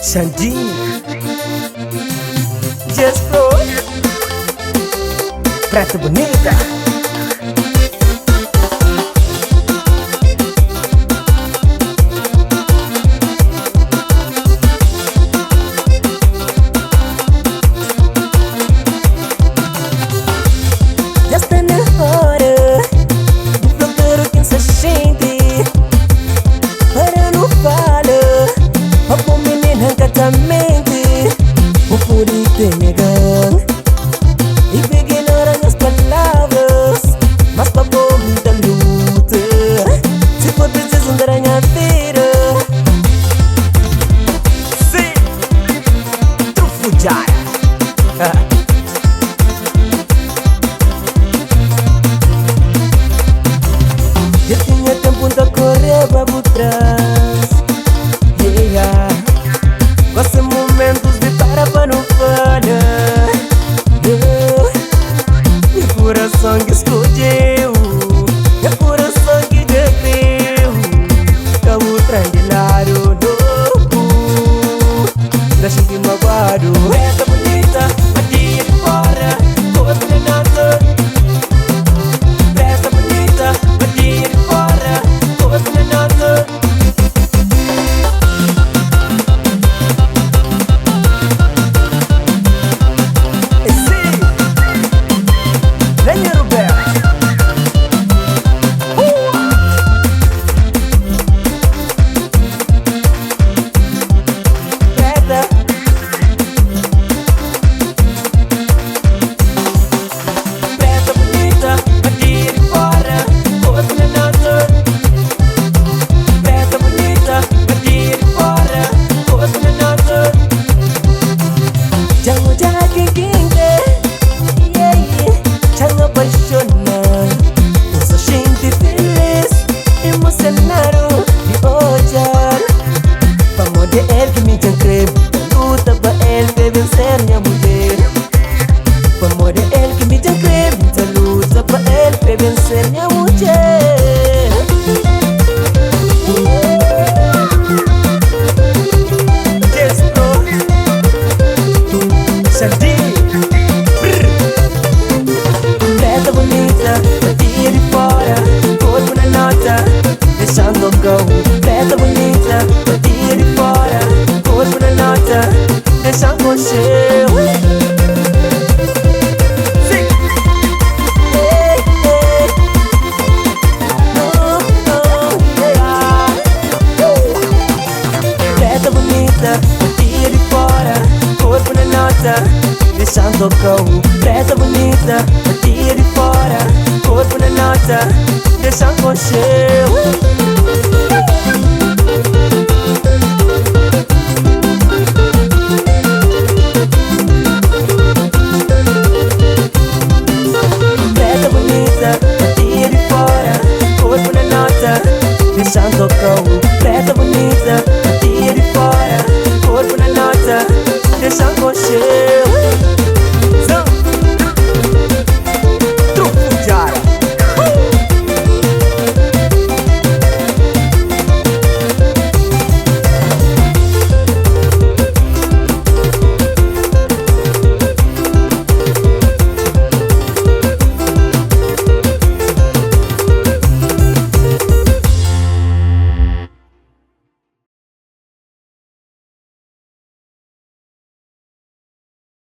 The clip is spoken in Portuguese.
Xandinho, Just Pro, Preta Bonita. Já está na hora de procurar quem se sente. Para não falar, a menina catamente, o puri te negar e ignorar as palavras, mas para bom da luta. Se for preciso andar a minha vida, sim, tu fujar. Eu tinha tempo de correr para trás, yeah. Gosto momentos de parar para não falhar. Meu coração que escolheu, meu coração que te creu. Cabo tranquilado, deixa que magoado. Preta bonita, batia de fora, outra nada. Preta bonita, batia de fora, outra nada. Luta para ele para vencer minha mulher. O amor é ele que me tem creme. Então luta para ele para vencer minha mulher. Just Pro, Xandinho, preta bonita, batia de fora, corpo na nota, deixando o gol. Preta bonita,